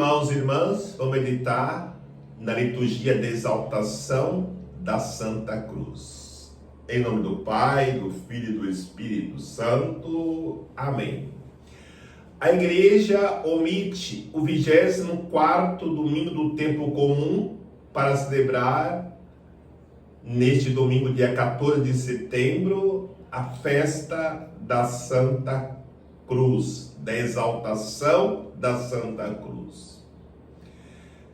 irmãos e irmãs, vamos meditar na liturgia da exaltação da Santa Cruz. Em nome do Pai, do Filho e do Espírito Santo. Amém. A Igreja omite o 24º domingo do tempo comum para celebrar, neste domingo, dia 14 de setembro, a festa da Santa Cruz, da exaltação da Santa Cruz.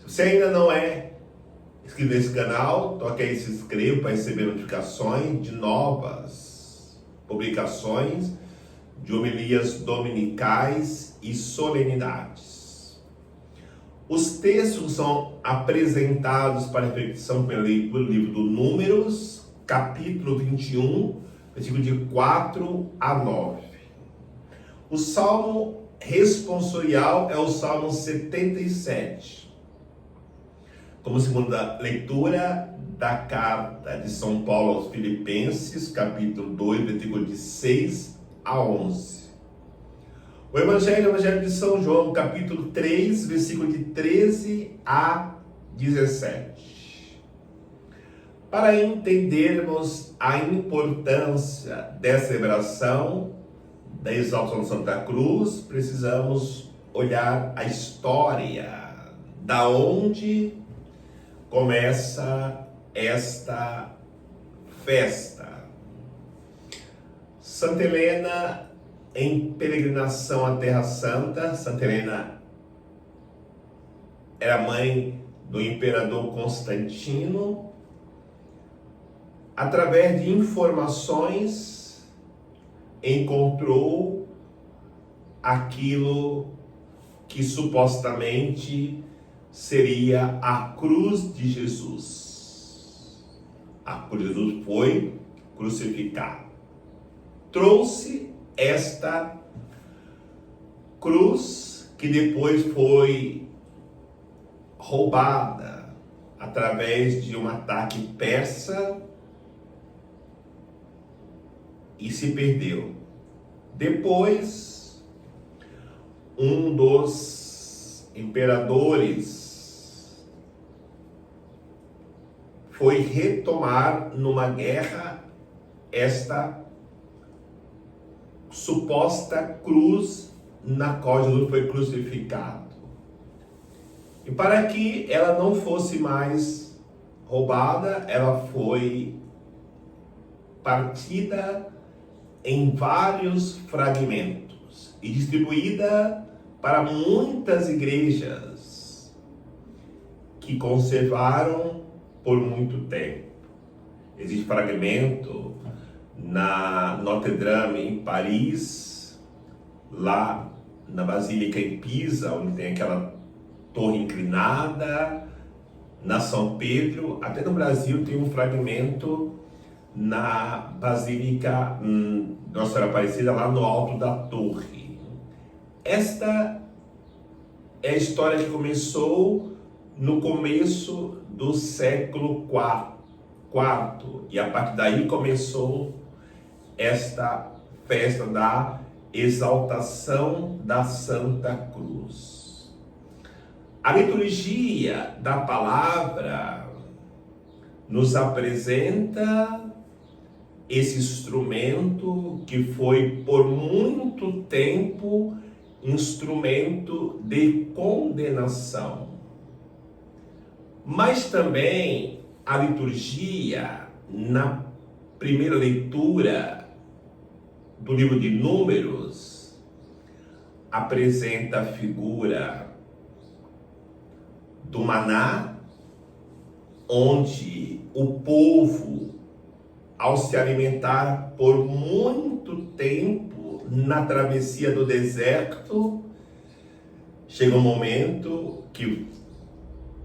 Se você ainda não é inscrito nesse canal, toque aí, se inscreva para receber notificações de novas publicações de homilias dominicais e solenidades. Os textos são apresentados para reflexão pela leitura do livro do Números, capítulo 21, versículo de 4 a 9. O salmo responsorial é o salmo 77. Como segunda leitura da carta de São Paulo aos Filipenses, capítulo 2, versículo de 6 a 11. O Evangelho é o Evangelho de São João, capítulo 3, versículo de 13 a 17. Para entendermos a importância dessa celebração da exaltação da Santa Cruz, precisamos olhar a história, da onde começa esta festa. Santa Helena, em peregrinação à Terra Santa, Santa Helena era mãe do imperador Constantino. Através de informações, encontrou aquilo que supostamente seria a cruz de Jesus. A cruz de Jesus foi crucificado. Trouxe esta cruz que depois foi roubada através de um ataque persa e se perdeu. Depois, um dos imperadores foi retomar numa guerra esta suposta cruz na qual Jesus foi crucificado. E para que ela não fosse mais roubada, ela foi partida em vários fragmentos e distribuída para muitas igrejas que conservaram por muito tempo. Existe fragmento na Notre Dame em Paris, lá na Basílica em Pisa, onde tem aquela torre inclinada, na São Pedro. Até no Brasil tem um fragmento na Basílica Nossa Senhora Aparecida, lá no alto da torre. Esta é a história que começou no começo do século IV, e a partir daí começou esta festa da exaltação da Santa Cruz. A liturgia da palavra nos apresenta esse instrumento que foi por muito tempo instrumento de condenação. Mas também a liturgia, na primeira leitura do livro de Números, apresenta a figura do maná, onde o povo, ao se alimentar por muito tempo na travessia do deserto, chega um momento que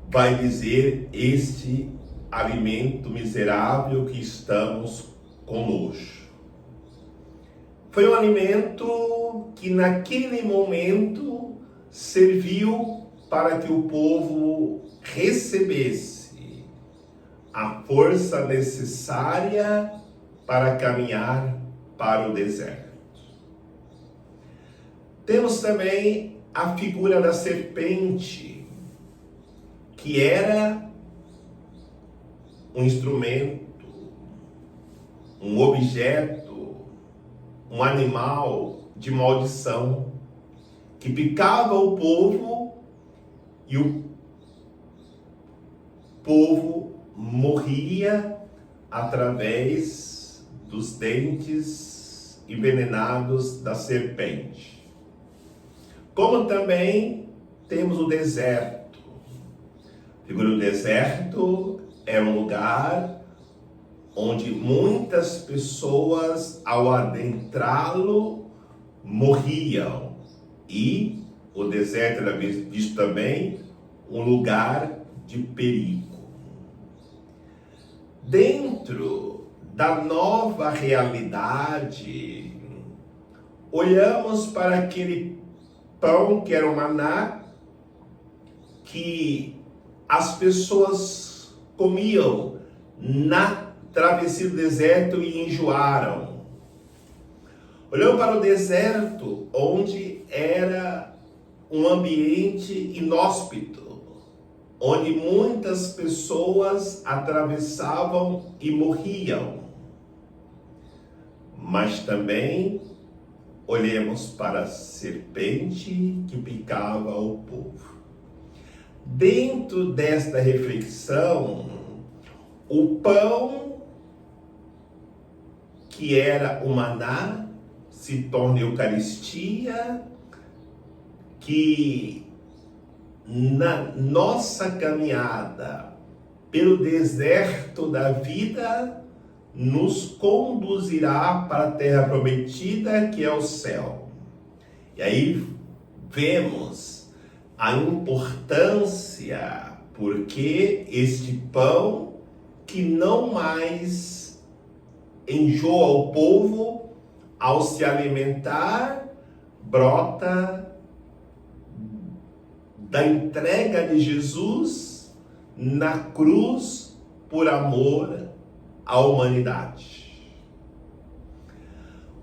vai dizer: este alimento miserável que estamos conosco. Foi um alimento que naquele momento serviu para que o povo recebesse a força necessária para caminhar para o deserto. Temos também a figura da serpente, que era um instrumento, um objeto, um animal de maldição, que picava o povo e o povo morria através dos dentes envenenados da serpente. Como também temos o deserto. O deserto é um lugar onde muitas pessoas, ao adentrá-lo, morriam. E o deserto era visto também um lugar de perigo. Dentro da nova realidade, olhamos para aquele pão que era o maná, que as pessoas comiam na travessia do deserto e enjoaram. Olhamos para o deserto, onde era um ambiente inóspito, onde muitas pessoas atravessavam e morriam. Mas também olhemos para a serpente que picava o povo. Dentro desta reflexão, o pão que era o maná se torna Eucaristia, que na nossa caminhada pelo deserto da vida nos conduzirá para a terra prometida, que é o céu. E aí vemos a importância, porque este pão que não mais enjoa o povo ao se alimentar, brota da entrega de Jesus na cruz por amor à humanidade.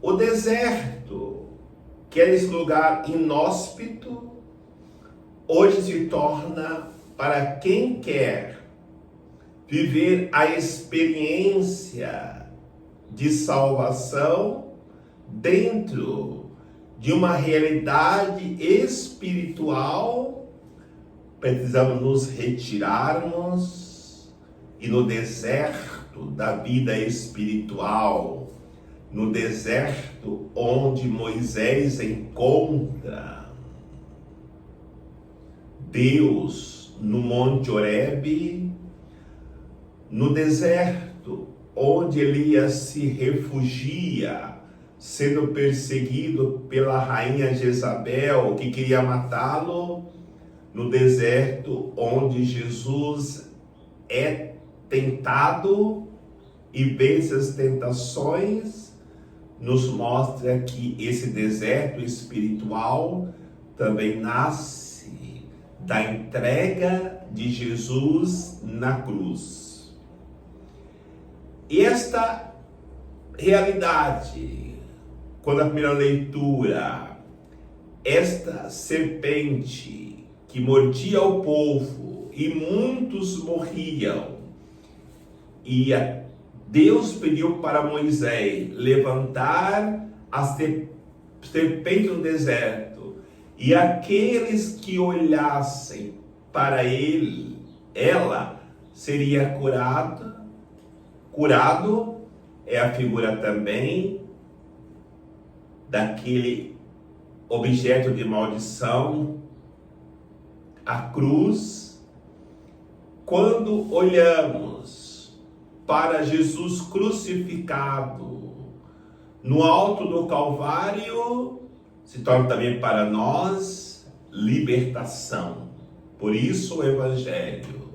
O deserto, que era esse lugar inóspito, hoje se torna, para quem quer viver a experiência de salvação dentro de uma realidade espiritual, precisamos nos retirarmos e no deserto da vida espiritual, no deserto onde Moisés encontra Deus no Monte Horebe, no deserto onde Elias se refugia, sendo perseguido pela rainha Jezabel, que queria matá-lo, no deserto onde Jesus é tentado e vence as tentações, nos mostra que esse deserto espiritual também nasce da entrega de Jesus na cruz. E esta realidade, quando a primeira leitura, esta serpente que mordia o povo e muitos morriam, e Deus pediu para Moisés levantar a serpente no deserto, e aqueles que olhassem para ela seria curado. Curado é a figura também daquele objeto de maldição, a cruz. Quando olhamos para Jesus crucificado no alto do Calvário, se torna também para nós libertação. Por isso o Evangelho: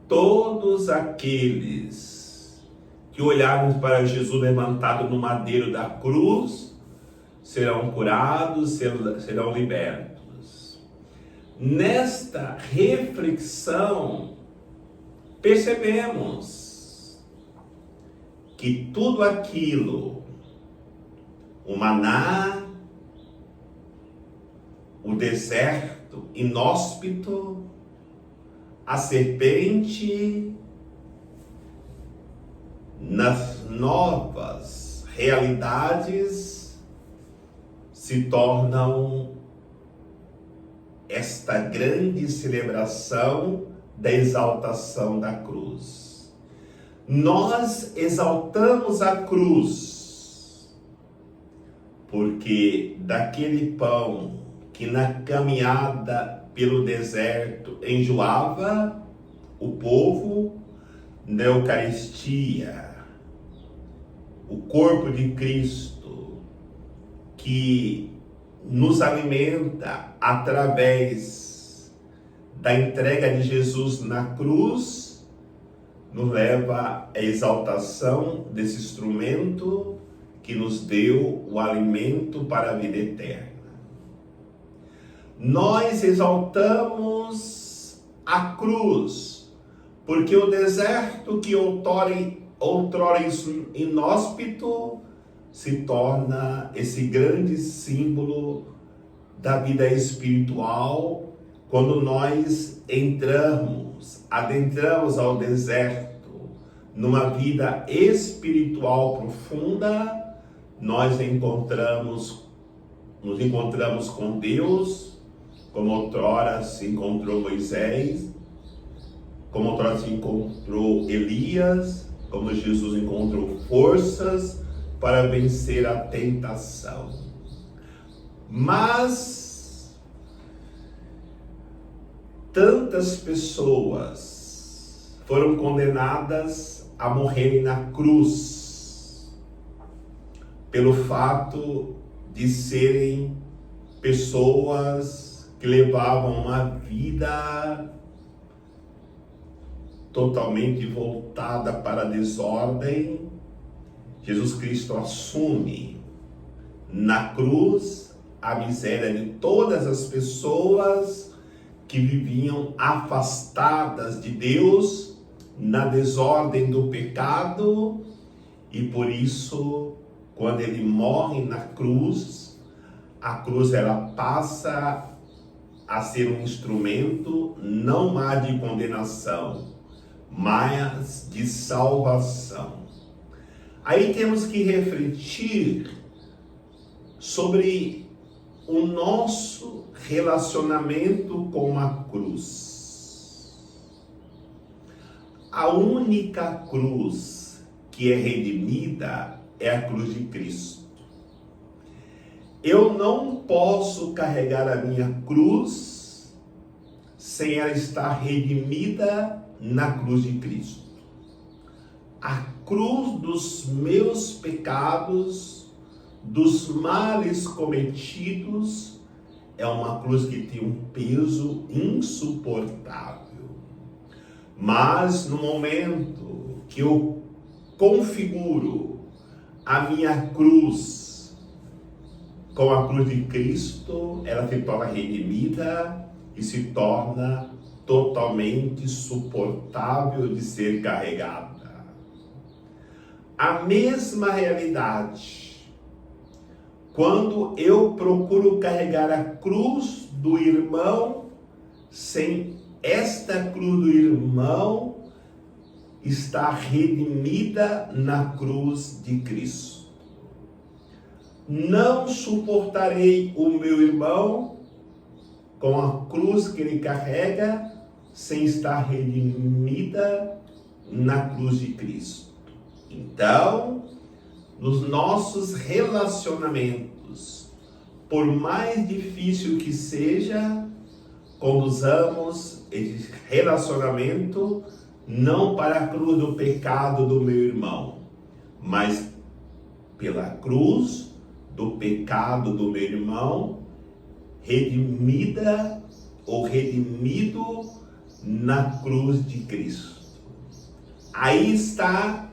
todos aqueles que olharem para Jesus levantado no madeiro da cruz serão curados, serão libertos. Nesta reflexão, percebemos que tudo aquilo, o maná, o deserto inóspito, a serpente nas novas realidades se tornam esta grande celebração da exaltação da cruz. Nós exaltamos a cruz porque daquele pão que na caminhada pelo deserto enjoava o povo, na Eucaristia, o corpo de Cristo, que nos alimenta através da entrega de Jesus na cruz, nos leva à exaltação desse instrumento que nos deu o alimento para a vida eterna. Nós exaltamos a cruz, porque o deserto que outrora inóspito se torna esse grande símbolo da vida espiritual quando nós adentramos ao deserto numa vida espiritual profunda. Nós nos encontramos com Deus, como outrora se encontrou Moisés, como outrora se encontrou Elias, como Jesus encontrou forças para vencer a tentação. Mas tantas pessoas foram condenadas a morrerem na cruz pelo fato de serem pessoas que levavam uma vida totalmente voltada para a desordem. Jesus Cristo assume na cruz a miséria de todas as pessoas que viviam afastadas de Deus, na desordem do pecado, e por isso, quando ele morre na cruz, a cruz ela passa a ser um instrumento não mais de condenação, mas de salvação. Aí temos que refletir sobre o nosso relacionamento com a cruz. A única cruz que é redimida é a cruz de Cristo. Eu não posso carregar a minha cruz sem ela estar redimida na cruz de Cristo. A cruz dos meus pecados, dos males cometidos, é uma cruz que tem um peso insuportável. Mas no momento que eu configuro a minha cruz com a cruz de Cristo, ela se torna redimida e se torna totalmente suportável de ser carregada. A mesma realidade, quando eu procuro carregar a cruz do irmão, sem esta cruz do irmão estar redimida na cruz de Cristo. Não suportarei o meu irmão com a cruz que ele carrega sem estar redimida na cruz de Cristo. Então, nos nossos relacionamentos, por mais difícil que seja, conduzamos esse relacionamento não para a cruz do pecado do meu irmão, mas pela cruz do pecado do meu irmão, redimida ou redimido na cruz de Cristo. Aí está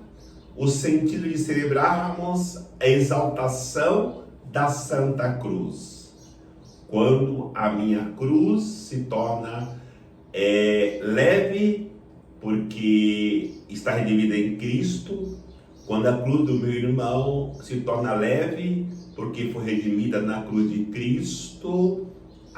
o sentido de celebrarmos a exaltação da Santa Cruz. Quando a minha cruz se torna leve, porque está redimida em Cristo. Quando a cruz do meu irmão se torna leve, porque foi redimida na cruz de Cristo.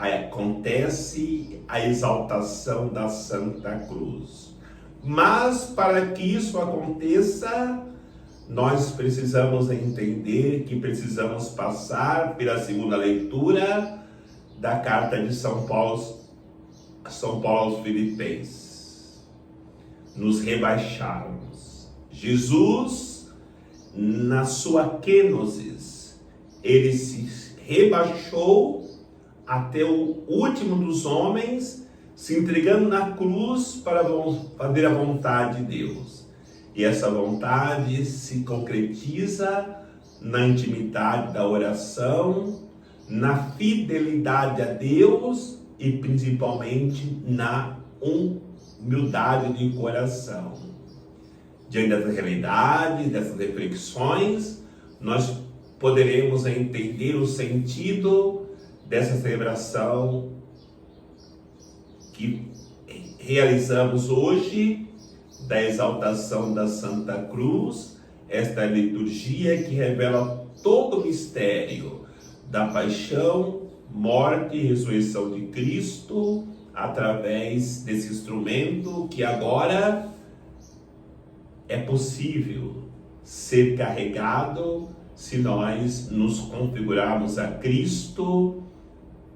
acontece a exaltação da Santa Cruz. Mas para que isso aconteça, nós precisamos entender que precisamos passar pela segunda leitura da carta de São Paulo aos Filipenses. Nos rebaixarmos. Jesus, na sua kenosis, ele se rebaixou até o último dos homens, se entregando na cruz para fazer a vontade de Deus. E essa vontade se concretiza na intimidade da oração, na fidelidade a Deus e principalmente na humildade de coração. Diante dessa realidade, dessas reflexões, nós poderemos entender o sentido dessa celebração que realizamos hoje, da exaltação da Santa Cruz, esta liturgia que revela todo o mistério da paixão, morte e ressurreição de Cristo, através desse instrumento que agora é possível ser carregado se nós nos configurarmos a Cristo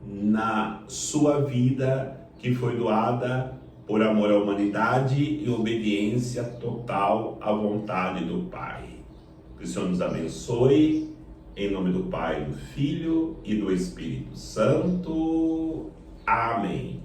na sua vida que foi doada por amor à humanidade e obediência total à vontade do Pai. Que o Senhor nos abençoe, em nome do Pai, do Filho e do Espírito Santo. Amém.